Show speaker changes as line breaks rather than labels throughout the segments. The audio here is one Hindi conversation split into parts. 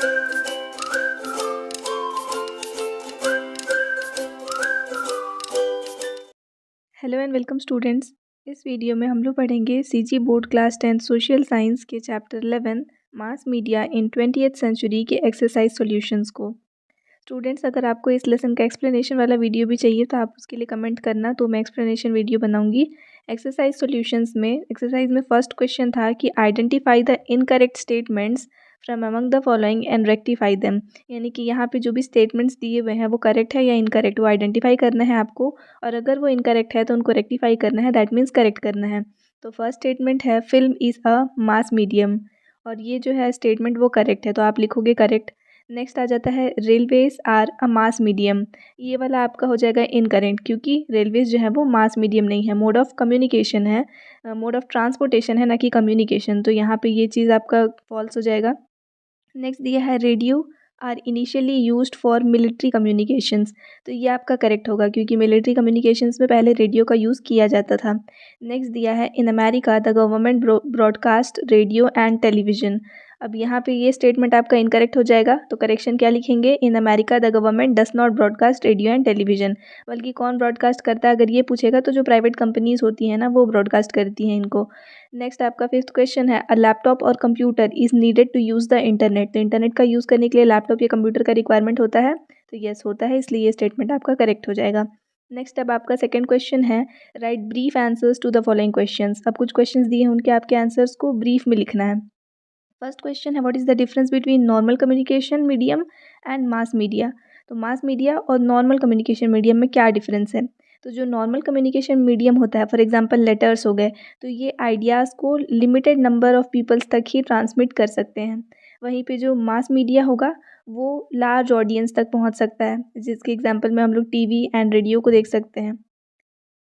Hello and welcome students. इस वीडियो में हम लोग पढ़ेंगे CG board class 10 social science के चैप्टर 11 मास मीडिया इन 20th सेंचुरी के एक्सरसाइज सॉल्यूशंस को। स्टूडेंट्स, अगर आपको इस लेसन का एक्सप्लेनेशन वाला वीडियो भी चाहिए तो आप उसके लिए कमेंट करना, तो मैं एक्सप्लेनेशन वीडियो बनाऊंगी। एक्सरसाइज में फर्स्ट क्वेश्चन था कि identify the incorrect statements from among the following and rectify them. यानी कि यहाँ पे जो भी स्टेटमेंट्स दिए हुए हैं वो करेक्ट है या इनकरेक्ट, वो आइडेंटिफाई करना है आपको, और अगर वो इनकरेक्ट है तो उनको रेक्टिफाई करना है, दैट मीन्स करेक्ट करना है। तो फर्स्ट स्टेटमेंट है film is a mass medium, और ये जो है स्टेटमेंट वो करेक्ट है, तो आप लिखोगे करेक्ट। नेक्स्ट आ जाता है railways are a mass medium, ये वाला आपका हो जाएगा इनकरेक्ट, क्योंकि रेलवेज जो है वो मास मीडियम नहीं है, मोड ऑफ कम्युनिकेशन है, मोड ऑफ ट्रांसपोर्टेशन है, ना कि कम्युनिकेशन। तो यहाँ पे ये चीज़ आपका फॉल्स हो जाएगा। नेक्स्ट दिया है radio are initially used for military communications, तो ये आपका करेक्ट होगा, क्योंकि मिलिट्री कम्युनिकेशंस में पहले रेडियो का यूज़ किया जाता था। नेक्स्ट दिया है in America the government broadcast radio and television. अब यहाँ पे ये स्टेटमेंट आपका इनकरेक्ट हो जाएगा, तो करेक्शन क्या लिखेंगे, in America the government does not broadcast radio and television. बल्कि कौन ब्रॉडकास्ट करता है अगर ये पूछेगा तो जो प्राइवेट कंपनीज होती हैं ना, वो ब्रॉडकास्ट करती हैं इनको। नेक्स्ट आपका फिफ्थ क्वेश्चन है अ लैपटॉप और computer is needed to use the internet, तो इंटरनेट का यूज़ करने के लिए लैपटॉप या कंप्यूटर का रिक्वायरमेंट होता है, तो यस होता है, इसलिए ये स्टेटमेंट आपका करेक्ट हो जाएगा। नेक्स्ट अब आपका सेकंड क्वेश्चन है write brief answers to the following questions. अब कुछ क्वेश्चंस दिए हैं, उनके आपके आंसर्स को ब्रीफ में लिखना है। फर्स्ट क्वेश्चन है what is the difference between normal communication medium and mass media. तो मास मीडिया और नॉर्मल कम्युनिकेशन मीडियम में क्या डिफरेंस है। तो जो नॉर्मल कम्युनिकेशन मीडियम होता है, फॉर एग्जांपल लेटर्स हो गए, तो ये आइडियाज़ को लिमिटेड नंबर ऑफ पीपल्स तक ही ट्रांसमिट कर सकते हैं। वहीं पे जो मास मीडिया होगा वो लार्ज ऑडियंस तक पहुंच सकता है, जिसके एग्जांपल में हम लोग टीवी एंड रेडियो को देख सकते हैं।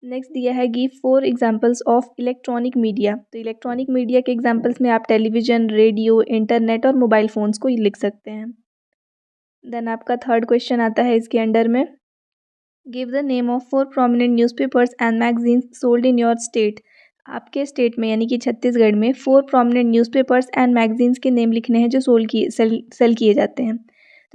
नेक्स्ट दिया है give 4 examples of electronic media, तो इलेक्ट्रॉनिक मीडिया के एग्जांपल्स में आप टेलीविज़न, रेडियो, इंटरनेट और मोबाइल फ़ोन्स को लिख सकते हैं। देन आपका थर्ड क्वेश्चन आता है इसके अंडर में give the name of 4 prominent newspapers and magazines sold in your state. आपके स्टेट में यानी कि छत्तीसगढ़ में 4 प्रोमिनेंट न्यूज़पेपर्स एंड मैगजीन्स के नेम लिखने हैं जो सेल किए जाते हैं।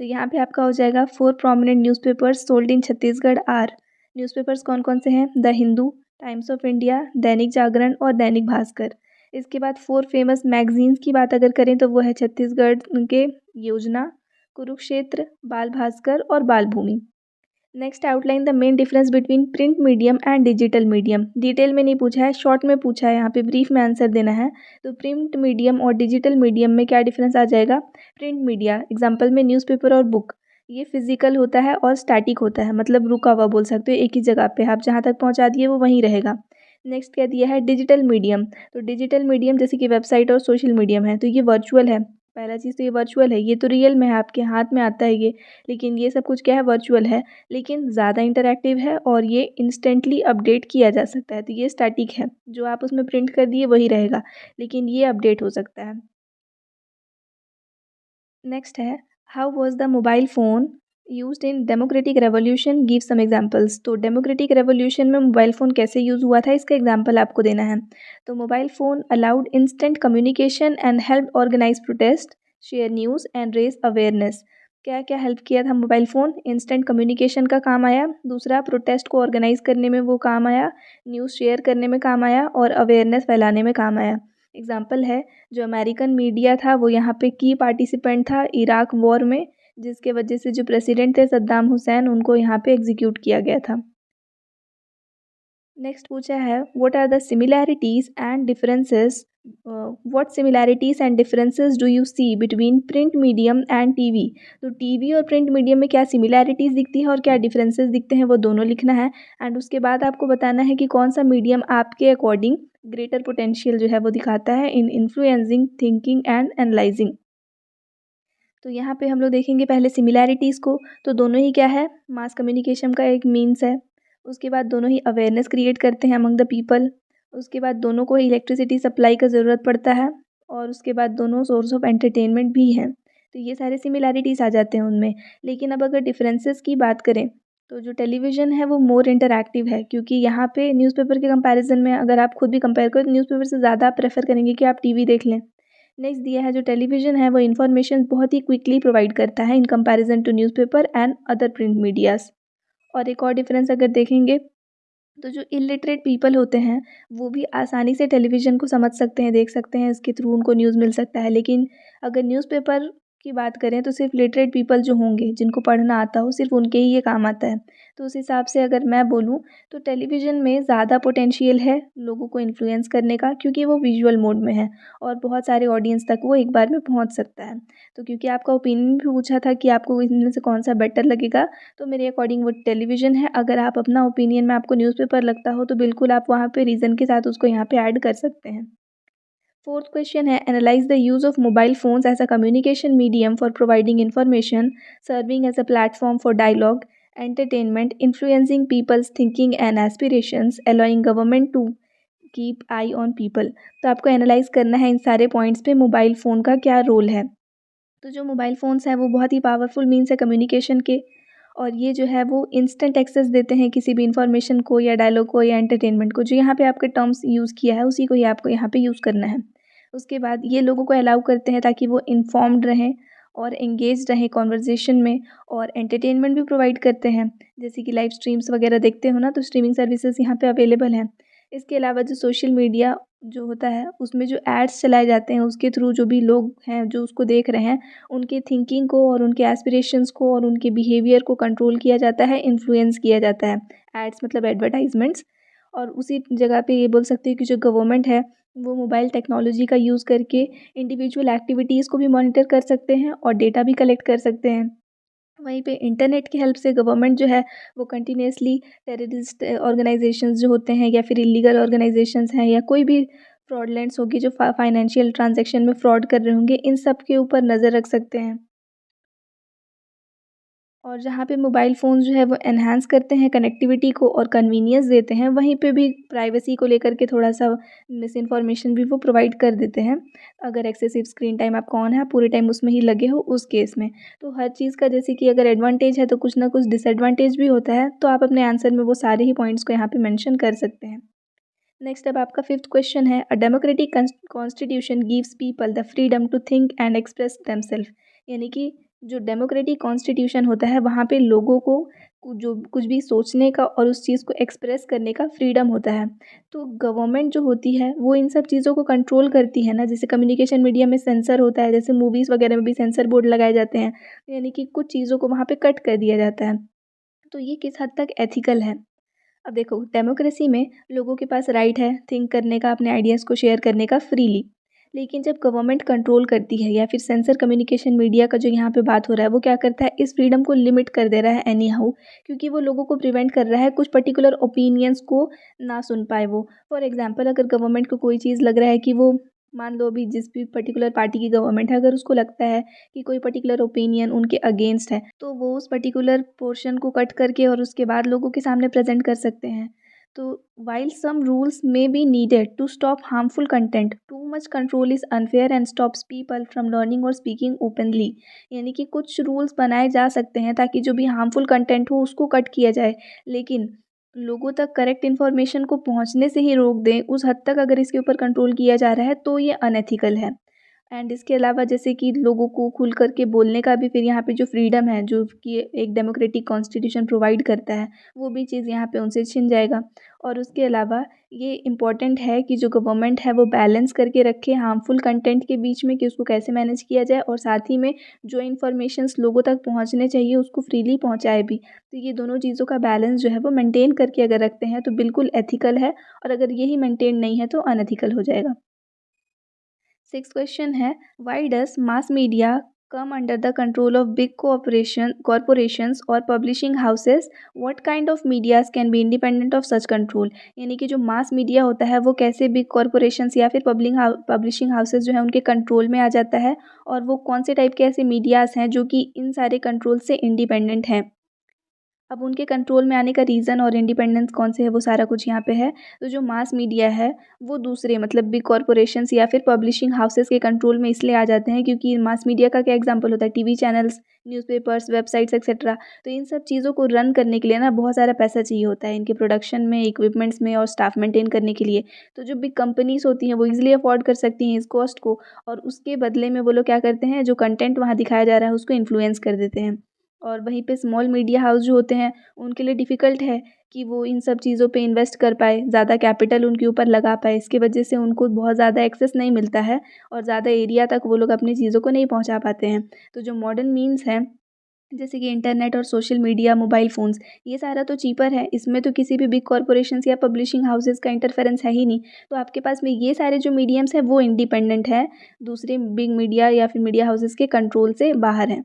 तो यहाँ पे आपका हो जाएगा 4 prominent newspapers sold in Chhattisgarh are. Newspapers कौन कौन से हैं, the Hindu, Times of India, Dainik Jagran और दैनिक भास्कर। इसके बाद 4 फेमस मैगजीन्स की बात अगर करें तो वो है छत्तीसगढ़ के योजना, कुरुक्षेत्र, बाल भास्कर और Bal Bhumi. Next outline the main difference between print medium and digital medium. Detail में नहीं पूछा है, शॉर्ट में पूछा है, यहाँ पे ब्रीफ में आंसर देना है। तो प्रिंट मीडियम और डिजिटल मीडियम में क्या डिफरेंस आ जाएगा। प्रिंट मीडिया एग्जांपल में न्यूज़पेपर और बुक, ये फिजिकल होता है और स्टैटिक होता है, मतलब रुका हुआ बोल सकते हो, एक ही जगह पे आप जहाँ तक पहुँचा दिए वो वहीं रहेगा। नेक्स्ट क्या दिया है डिजिटल मीडियम, तो डिजिटल मीडियम जैसे कि वेबसाइट और सोशल मीडियम है, तो ये वर्चुअल है। पहला चीज़ तो ये वर्चुअल है, ये तो रियल में है, आपके हाथ में आता है ये, लेकिन ये सब कुछ क्या है, वर्चुअल है, लेकिन ज़्यादा इंटरैक्टिव है और ये इंस्टेंटली अपडेट किया जा सकता है। तो ये स्टैटिक है, जो आप उसमें प्रिंट कर दिए वही रहेगा, लेकिन ये अपडेट हो सकता है। नेक्स्ट है how was the mobile phone used in democratic revolution, give some examples. तो डेमोक्रेटिक रेवोल्यूशन में मोबाइल फ़ोन कैसे यूज़ हुआ था, इसका एग्जांपल आपको देना है। तो mobile phone allowed instant communication and help organise protest, share news and raise awareness. क्या क्या हेल्प किया था मोबाइल फ़ोन, इंस्टेंट कम्युनिकेशन का काम आया, दूसरा प्रोटेस्ट को ऑर्गेनाइज करने में वो काम आया, न्यूज़ शेयर करने में काम आया और अवेयरनेस फैलाने में काम आया। एग्जाम्पल है जो अमेरिकन मीडिया था वो यहाँ पे की पार्टिसिपेंट था इराक वॉर में, जिसके वजह से जो प्रेसिडेंट थे सद्दाम हुसैन, उनको यहाँ पे एग्जीक्यूट किया गया था। नेक्स्ट पूछा है what are the similarities and differences, what similarities and differences do you see between print medium and TV. तो टीवी और प्रिंट मीडियम में क्या सिमिलैरिटीज़ दिखती है और क्या डिफरेंसेस दिखते हैं, वो दोनों लिखना है। एंड उसके बाद आपको बताना है कि कौन सा मीडियम आपके अकॉर्डिंग ग्रेटर पोटेंशियल जो है वो दिखाता है इन इन्फ्लुएंसिंग थिंकिंग एंड एनालाइजिंग। तो यहाँ पे हम लोग देखेंगे पहले सिमिलैरिटीज़ को, तो दोनों ही क्या है, मास कम्युनिकेशन का एक मीन्स है। उसके बाद दोनों ही अवेयरनेस क्रिएट करते हैं अमंग द पीपल। उसके बाद दोनों को इलेक्ट्रिसिटी सप्लाई का ज़रूरत पड़ता है, और उसके बाद दोनों सोर्स ऑफ एंटरटेनमेंट भी हैं। तो ये सारे सिमिलैरिटीज़ आ जाते हैं उनमें। लेकिन अब अगर डिफरेंसेस की बात करें तो जो टेलीविज़न है वो मोर इंटरैक्टिव है, क्योंकि यहाँ पे न्यूज़पेपर के कंपैरिजन में अगर आप खुद भी कंपेयर करो तो न्यूज़पेपर से ज़्यादा आप प्रेफर करेंगे कि आप टीवी देख लें। नेक्स्ट दिया है जो टेलीविज़न है वो इन्फॉर्मेशन बहुत ही क्विकली प्रोवाइड करता है in comparison to newspaper and other print medias. और एक और डिफरेंस अगर देखेंगे तो जो इलिटरेट पीपल होते हैं वो भी आसानी से टेलीविज़न को समझ सकते हैं, देख सकते हैं, इसके थ्रू उनको न्यूज़ मिल सकता है। लेकिन अगर न्यूज़पेपर की बात करें तो सिर्फ लिटरेट पीपल जो होंगे जिनको पढ़ना आता हो सिर्फ उनके ही ये काम आता है। तो उस हिसाब से अगर मैं बोलूँ तो टेलीविज़न में ज़्यादा पोटेंशियल है लोगों को इन्फ्लुएंस करने का, क्योंकि वो विजुअल मोड में है और बहुत सारे ऑडियंस तक वो एक बार में पहुँच सकता है। तो क्योंकि आपका ओपिनियन भी पूछा था कि आपको इनमें से कौन सा बेटर लगेगा, तो मेरे अकॉर्डिंग वो टेलीविज़न है। अगर आप अपना ओपिनियन में आपको न्यूज़पेपर लगता हो तो बिल्कुल आप वहाँ पे रीज़न के साथ उसको यहाँ पे ऐड कर सकते हैं। फोर्थ क्वेश्चन है analyse the use of mobile phones as a communication medium for providing information, serving as a platform for dialogue, entertainment, influencing people's thinking and aspirations, allowing government to keep eye on people. तो आपको एनालाइज करना है इन सारे पॉइंट्स पे मोबाइल फ़ोन का क्या रोल है। तो जो मोबाइल फ़ोन्स हैं वो बहुत ही पावरफुल मीन्स है कम्युनिकेशन के, और ये जो है वो इंस्टेंट एक्सेस देते हैं किसी भी इन्फॉर्मेशन को या डायलॉग को या एंटरटेनमेंट को। जो यहाँ पे आपके टर्म्स यूज़ किया है उसी को ही आपको यहाँ पे यूज़ करना है। उसके बाद ये लोगों को अलाउ करते हैं ताकि वो इन्फॉर्म्ड रहें और एंगेज रहें कॉन्वर्जेसन में, और एंटरटेनमेंट भी प्रोवाइड करते हैं। जैसे कि लाइव स्ट्रीम्स वगैरह देखते हो ना, तो स्ट्रीमिंग सर्विसेज यहाँ पे अवेलेबल हैं। इसके अलावा जो सोशल मीडिया जो होता है उसमें जो एड्स चलाए जाते हैं उसके थ्रू जो भी लोग हैं जो उसको देख रहे हैं उनकी थिंकिंग को और उनके एस्पिरेशंस को और उनके बिहेवियर को कंट्रोल किया जाता है, इन्फ्लुएंस किया जाता है। एड्स मतलब एडवर्टाइजमेंट्स। और उसी जगह पे ये बोल सकते हैं कि जो गवर्नमेंट है वो मोबाइल टेक्नोलॉजी का यूज़ करके इंडिविजुअल एक्टिविटीज़ को भी मॉनिटर कर सकते हैं और डेटा भी कलेक्ट कर सकते हैं। वहीं पे इंटरनेट की हेल्प से गवर्नमेंट जो है वो कंटिन्यूअसली टेररिस्ट ऑर्गेनाइजेशंस जो होते हैं या फिर इलीगल ऑर्गेनाइजेशंस हैं या कोई भी फ्रॉडलेंट्स होगी जो फाइनेंशियल ट्रांजैक्शन में फ्रॉड कर रहे होंगे, इन सब के ऊपर नज़र रख सकते हैं। और जहाँ पे मोबाइल फ़ोन जो है वो एनहांस करते हैं कनेक्टिविटी को और कन्वीनियंस देते हैं, वहीं पे भी प्राइवेसी को लेकर के थोड़ा-सा मिस इन्फॉर्मेशन भी वो प्रोवाइड कर देते हैं। अगर एक्सेसिव स्क्रीन टाइम आपका ऑन है, आप पूरे टाइम उसमें ही लगे हो उस केस में। तो हर चीज़ का जैसे कि अगर एडवांटेज है तो कुछ ना कुछ डिसएडवांटेज भी होता है, तो आप अपने आंसर में वो सारे ही पॉइंट्स को यहाँ पे मेंशन कर सकते हैं। नेक्स्ट अब आपका फिफ्थ क्वेश्चन है a democratic constitution gives people the freedom to think and express themself. यानी कि जो डेमोक्रेटिक कॉन्स्टिट्यूशन होता है वहाँ पे लोगों को जो कुछ भी सोचने का और उस चीज़ को एक्सप्रेस करने का फ्रीडम होता है। तो गवर्नमेंट जो होती है वो इन सब चीज़ों को कंट्रोल करती है ना, जैसे कम्युनिकेशन मीडिया में सेंसर होता है, जैसे मूवीज़ वगैरह में भी सेंसर बोर्ड लगाए जाते हैं, यानी कि कुछ चीज़ों को वहाँ पे कट कर दिया जाता है। तो ये किस हद तक एथिकल है। अब देखो डेमोक्रेसी में लोगों के पास राइट है थिंक करने का, अपने आइडियाज़ को शेयर करने का फ्रीली। लेकिन जब गवर्नमेंट कंट्रोल करती है या फिर सेंसर कम्युनिकेशन मीडिया का जो यहाँ पे बात हो रहा है वो क्या करता है, इस फ्रीडम को लिमिट कर दे रहा है एनी हाउ, क्योंकि वो लोगों को प्रिवेंट कर रहा है कुछ पर्टिकुलर ओपिनियंस को ना सुन पाए वो। फॉर एग्जाम्पल अगर गवर्नमेंट को कोई चीज़ लग रहा है कि वो, मान लो अभी जिस भी पर्टिकुलर पार्टी की गवर्नमेंट है, अगर उसको लगता है कि कोई पर्टिकुलर ओपिनियन उनके अगेंस्ट है तो वो उस पर्टिकुलर पोर्शन को कट करके और उसके बाद लोगों के सामने प्रेजेंट कर सकते हैं। तो while some rules may be needed to stop harmful content, too much control is unfair and stops people from learning or speaking openly। यानी कि कुछ रूल्स बनाए जा सकते हैं ताकि जो भी हार्मफुल कंटेंट हो उसको कट किया जाए, लेकिन लोगों तक करेक्ट इन्फॉर्मेशन को पहुंचने से ही रोक दें, उस हद तक अगर इसके ऊपर कंट्रोल किया जा रहा है तो ये अनएथिकल है। एंड इसके अलावा जैसे कि लोगों को खुल कर के बोलने का भी फिर यहाँ पे जो फ्रीडम है जो कि एक डेमोक्रेटिक कॉन्स्टिट्यूशन प्रोवाइड करता है, वो भी चीज़ यहाँ पे उनसे छिन जाएगा। और उसके अलावा ये इम्पॉर्टेंट है कि जो गवर्नमेंट है वो बैलेंस करके रखे हार्मफुल कंटेंट के बीच में कि उसको कैसे मैनेज किया जाए, और साथ ही में जो इन्फॉर्मेशंस लोगों तक पहुँचने चाहिए उसको फ्रीली पहुँचाए भी। तो ये दोनों चीज़ों का बैलेंस जो है वो मेंटेन करके अगर रखते हैं तो बिल्कुल एथिकल है, और अगर यही मेंटेन नहीं है तो अनएथिकल हो जाएगा। सिक्स क्वेश्चन है why does mass media come under the control of big cooperation corporations और publishing houses, what kind of medias can be independent of such control. यानी कि जो मास मीडिया होता है वो कैसे बिग कॉरपोरेशंस या फिर पब्लिशिंग हाउसेस जो है उनके कंट्रोल में आ जाता है, और वो कौन से टाइप के ऐसे मीडियाज़ हैं जो कि इन सारे कंट्रोल से इंडिपेंडेंट हैं। अब उनके कंट्रोल में आने का रीज़न और इंडिपेंडेंस कौन से है वो सारा कुछ यहाँ पे है। तो जो मास मीडिया है वो दूसरे मतलब बिग कॉरपोरेशंस या फिर पब्लिशिंग हाउसेस के कंट्रोल में इसलिए आ जाते हैं क्योंकि मास मीडिया का क्या एग्जांपल होता है, TV channels, newspapers, websites etcetera. तो इन सब चीज़ों को रन करने के लिए ना बहुत सारा पैसा चाहिए होता है इनके प्रोडक्शन में, इक्विपमेंट्स में और स्टाफ मेंटेन करने के लिए। तो जो बिग कंपनीज़ होती हैं वो ईज़िली अफोर्ड कर सकती हैं इस कॉस्ट को, और उसके बदले में वो लोग क्या करते हैं, जो कंटेंट वहाँ दिखाया जा रहा है उसको इन्फ्लुएंस कर देते हैं। और वहीं पे स्मॉल मीडिया हाउस जो होते हैं उनके लिए डिफ़िकल्ट है कि वो इन सब चीज़ों पे इन्वेस्ट कर पाए, ज़्यादा कैपिटल उनके ऊपर लगा पाए। इसकी वजह से उनको बहुत ज़्यादा एक्सेस नहीं मिलता है और ज़्यादा एरिया तक वो लोग अपनी चीज़ों को नहीं पहुंचा पाते हैं। तो जो मॉडर्न मीन्स हैं जैसे कि इंटरनेट और सोशल मीडिया, मोबाइल फ़ोन्स, ये सारा तो चीपर है। इसमें तो किसी भी बिग कॉरपोरेशंस या पब्लिशिंग हाउसेस का इंटरफेरेंस है ही नहीं। तो आपके पास में ये सारे जो मीडियम्स हैं वो इंडिपेंडेंट है, दूसरे बिग मीडिया या फिर मीडिया हाउसेस के कंट्रोल से बाहर हैं।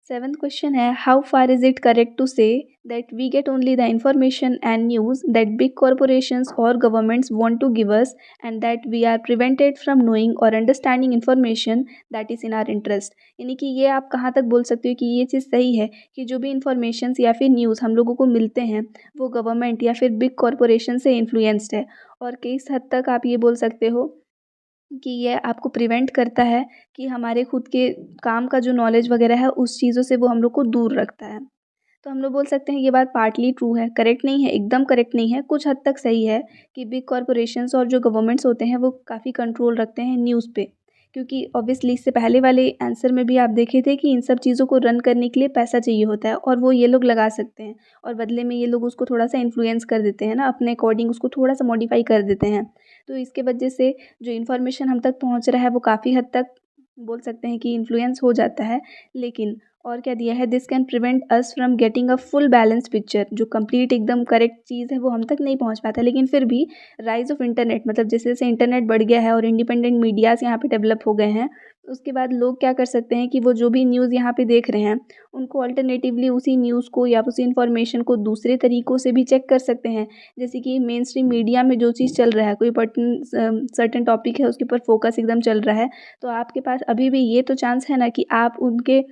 सेवन्थ क्वेश्चन है, how far is it correct to say that we get only the information and news that big corporations और governments want to give us and that we are prevented from knowing और understanding information that is in our interest. यानी कि ये आप कहाँ तक बोल सकते हो कि ये चीज़ सही है कि जो भी इंफॉर्मेशंस या फिर न्यूज़ हम लोगों को मिलते हैं वो गवर्नमेंट या फिर बिग कॉरपोरेशन से इन्फ्लुएंस्ड है, और किस हद तक आप ये बोल सकते हो कि ये आपको प्रिवेंट करता है कि हमारे खुद के काम का जो नॉलेज वगैरह है उस चीज़ों से वो हम लोग को दूर रखता है। तो हम लोग बोल सकते हैं ये बात पार्टली ट्रू है, करेक्ट नहीं है, एकदम करेक्ट नहीं है, कुछ हद तक सही है कि बिग कॉरपोरेशंस और जो गवर्नमेंट्स होते हैं वो काफ़ी कंट्रोल रखते हैं न्यूज़ पे। क्योंकि ऑब्वियसली इससे पहले वाले आंसर में भी आप देखे थे कि इन सब चीज़ों को रन करने के लिए पैसा चाहिए होता है और वो ये लोग लगा सकते हैं, और बदले में ये लोग उसको थोड़ा-सा इन्फ्लुएंस कर देते हैं ना, अपने अकॉर्डिंग उसको थोड़ा-सा मॉडिफ़ाई कर देते हैं। तो इसके वजह से जो इन्फॉर्मेशन हम तक पहुँच रहा है वो काफ़ी हद तक बोल सकते हैं कि इन्फ्लुएंस हो जाता है। लेकिन और क्या दिया है, this can prevent us from getting a full balance picture. जो कंप्लीट एकदम करेक्ट चीज़ है वो हम तक नहीं पहुंच पाता, लेकिन फिर भी राइज ऑफ इंटरनेट मतलब जैसे जैसे इंटरनेट बढ़ गया है और इंडिपेंडेंट मीडियाज़ यहाँ पे डेवलप हो गए हैं, उसके बाद लोग क्या कर सकते हैं कि वो जो भी न्यूज़ यहाँ पे देख रहे हैं उनको अल्टरनेटिवली उसी न्यूज़ को या उसी इन्फॉर्मेशन को दूसरे तरीक़ों से भी चेक कर सकते हैं। जैसे कि मेन स्ट्रीम मीडिया में जो चीज़ चल रहा है, कोई सर्टेन टॉपिक है उसके ऊपर फोकस एकदम चल रहा है, तो आपके पास अभी भी ये तो चांस है ना कि आप उनके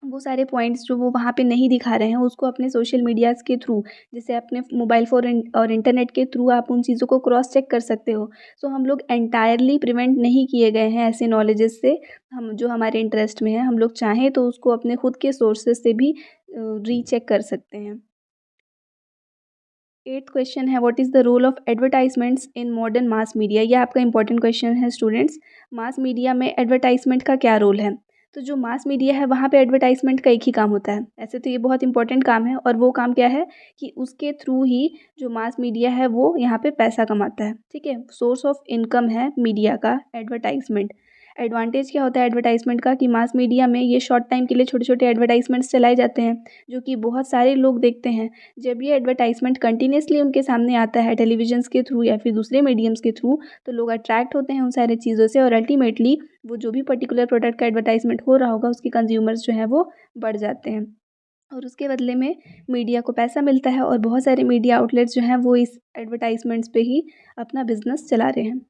वो सारे पॉइंट्स जो वो वहाँ पे नहीं दिखा रहे हैं उसको अपने सोशल मीडियाज़ के थ्रू, जैसे अपने मोबाइल फ़ोन और इंटरनेट के थ्रू आप उन चीज़ों को क्रॉस चेक कर सकते हो। सो हम लोग एंटायरली प्रिवेंट नहीं किए गए हैं ऐसे नॉलेजेस से, हम जो हमारे इंटरेस्ट में है हम लोग चाहें तो उसको अपने खुद के सोर्सेज से भी रीचेक कर सकते हैं। एट्थ क्वेश्चन है, what is the role of advertisements in modern mass media. ये आपका इंपॉर्टेंट क्वेश्चन है स्टूडेंट्स। मास मीडिया में एडवर्टाइजमेंट का क्या रोल है। तो जो मास मीडिया है वहाँ पे एडवर्टाइजमेंट का एक ही काम होता है। ऐसे तो ये बहुत इंपॉर्टेंट काम है, और वो काम क्या है कि उसके थ्रू ही जो मास मीडिया है वो यहाँ पे पैसा कमाता है। ठीक है, सोर्स ऑफ इनकम है मीडिया का एडवर्टाइजमेंट। एडवांटेज क्या होता है एडवर्टाइजमेंट का कि मास मीडिया में ये शॉर्ट टाइम के लिए छोटे छोटे एडवर्टाइजमेंट्स चलाए जाते हैं जो कि बहुत सारे लोग देखते हैं। जब ये एडवर्टाइजमेंट कंटिन्यूअसली उनके सामने आता है टेलीविजन्स के थ्रू या फिर दूसरे मीडियम्स के थ्रू, तो लोग अट्रैक्ट होते हैं उन सारी चीज़ों से, और अल्टीमेटली वो जो भी पर्टिकुलर प्रोडक्ट का एडवर्टाइजमेंट हो रहा होगा उसके कंज्यूमर्स जो हैं वो बढ़ जाते हैं, और उसके बदले में मीडिया को पैसा मिलता है, और बहुत सारे मीडिया आउटलेट्स जो हैं वो इस एडवर्टाइजमेंट्स पे ही अपना बिजनेस चला रहे हैं।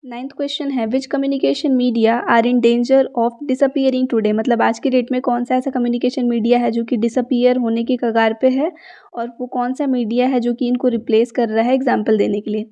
नाइन्थ क्वेश्चन है, which communication media are in danger of disappearing today. मतलब आज की डेट में कौन सा ऐसा कम्युनिकेशन मीडिया है जो कि डिसअपियर होने की कगार पे है, और वो कौन सा मीडिया है जो कि इनको रिप्लेस कर रहा है। एग्जाम्पल देने के लिए,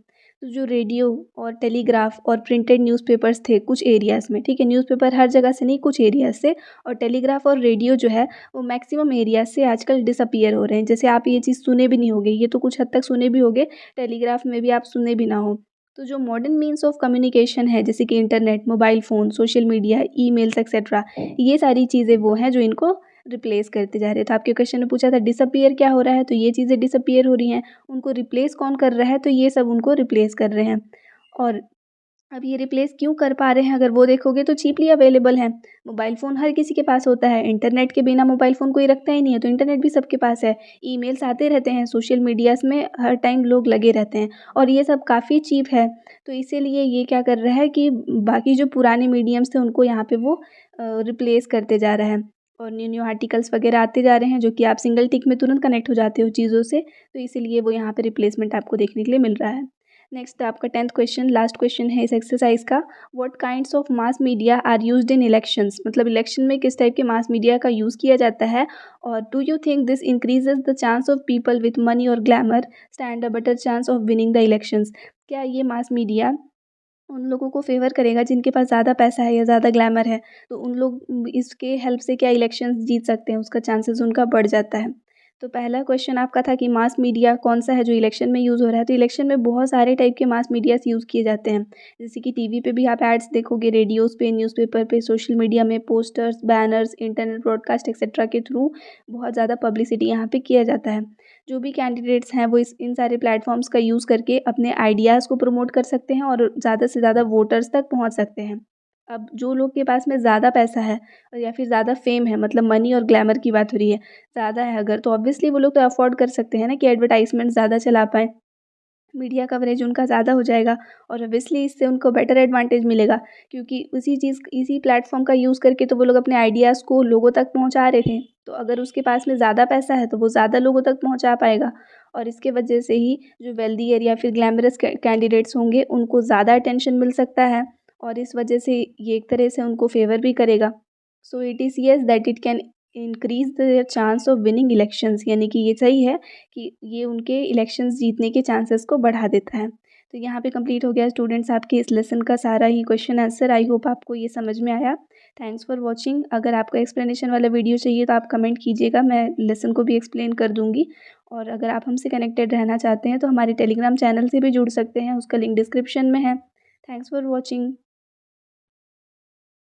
तो जो रेडियो और टेलीग्राफ और प्रिंटेड न्यूज़पेपर्स थे कुछ एरियाज़ में, ठीक है, न्यूज़पेपर हर जगह से नहीं, कुछ एरियाज से, और टेलीग्राफ और रेडियो जो है वो मैक्सिमम एरियाज से आजकल डिसअपियर हो रहे हैं। जैसे आप ये चीज़ सुने भी नहीं होगे, ये तो कुछ हद तक सुने भी होगे, टेलीग्राफ में भी आप सुने भी ना हो। तो जो मॉडर्न मीन्स ऑफ कम्युनिकेशन है जैसे कि internet, mobile phone, social media, emails etcetera, ये सारी चीज़ें वो हैं जो इनको रिप्लेस करते जा रहे हैं। तो आपके क्वेश्चन में पूछा था डिसअपियर क्या हो रहा है, तो ये चीज़ें डिसअपियर हो रही हैं। उनको रिप्लेस कौन कर रहा है, तो ये सब उनको रिप्लेस कर रहे हैं। और अब ये रिप्लेस क्यों कर पा रहे हैं, अगर वो देखोगे तो चीपली अवेलेबल है। मोबाइल फ़ोन हर किसी के पास होता है, इंटरनेट के बिना मोबाइल फ़ोन कोई रखता ही नहीं है, तो इंटरनेट भी सबके पास है। ईमेल्स आते रहते हैं, सोशल मीडियाज़ में हर टाइम लोग लगे रहते हैं, और ये सब काफ़ी चीप है। तो इसीलिए ये क्या कर रहा है कि बाकी जो पुराने मीडियम्स थे उनको यहाँ पे वो रिप्लेस करते जा रहा है, और न्यू न्यू आर्टिकल्स वगैरह आते जा रहे हैं जो कि आप सिंगल टिक में तुरंत कनेक्ट हो जाते हो चीज़ों से। तो इसीलिए वो यहाँ पे रिप्लेसमेंट आपको देखने के लिए मिल रहा है। नेक्स्ट आपका 10th क्वेश्चन, लास्ट क्वेश्चन है इस एक्सरसाइज का। What kinds of mass media are used in elections, मतलब इलेक्शन में किस टाइप के मास मीडिया का यूज़ किया जाता है। और do you think this increases the chance of people with money और glamour stand a better chance of winning the elections, क्या ये मास मीडिया उन लोगों को फेवर करेगा जिनके पास ज़्यादा पैसा है या ज़्यादा ग्लैमर है, तो उन लोग इसके हेल्प से क्या इलेक्शंस जीत सकते हैं, उसका चांसेस उनका बढ़ जाता है। तो पहला क्वेश्चन आपका था कि मास मीडिया कौन सा है जो इलेक्शन में यूज़ हो रहा है, तो इलेक्शन में बहुत सारे टाइप के मास मीडियाज़ यूज़ किए जाते हैं। जैसे कि टीवी पे भी आप एड्स देखोगे, रेडियोज़ पे, न्यूज़पेपर पे, सोशल मीडिया में posters, banners, internet broadcast etcetera के थ्रू बहुत ज़्यादा पब्लिसिटी यहाँ पे किया जाता है। जो भी कैंडिडेट्स हैं वो इस इन सारे प्लेटफॉर्म्स का यूज़ करके अपने आइडियाज़ को प्रमोट कर सकते हैं और ज़्यादा से ज़्यादा वोटर्स तक पहुंच सकते हैं। अब जो लोग के पास में ज़्यादा पैसा है और या फिर ज़्यादा फेम है, मतलब मनी और ग्लैमर की बात हो रही है, ज़्यादा है अगर, तो ऑब्वियसली वो लोग तो अफोर्ड कर सकते हैं ना कि एडवर्टाइजमेंट ज़्यादा चला पाएँ, मीडिया कवरेज उनका ज़्यादा हो जाएगा और ऑब्वियसली इससे उनको बेटर एडवांटेज मिलेगा, क्योंकि इसी प्लेटफॉर्म का यूज़ करके तो वो लोग अपने आइडियाज़ को लोगों तक पहुंचा रहे थे। तो अगर उसके पास में ज़्यादा पैसा है तो वो ज़्यादा लोगों तक पहुंचा पाएगा और इसके वजह से ही जो वेल्दी है या फिर ग्लैमरस कैंडिडेट्स होंगे उनको ज़्यादा अटेंशन मिल सकता है और इस वजह से ये एक तरह से उनको फेवर भी करेगा। So it is yes that it can increase the chance of winning elections, यानी कि ये सही है कि ये उनके इलेक्शंस जीतने के चांसेस को बढ़ा देता है। तो यहाँ पे कंप्लीट हो गया स्टूडेंट्स आपके इस लेसन का सारा ही क्वेश्चन आंसर। आई होप आपको ये समझ में आया। Thanks for watching. अगर आपको एक्सप्लेनेशन वाला वीडियो चाहिए तो आप कमेंट कीजिएगा, मैं लेसन को भी एक्सप्लेन कर दूँगी। और अगर आप हमसे कनेक्टेड रहना चाहते हैं तो हमारे टेलीग्राम चैनल से भी जुड़ सकते हैं, उसका लिंक डिस्क्रिप्शन में है। Thanks for watching.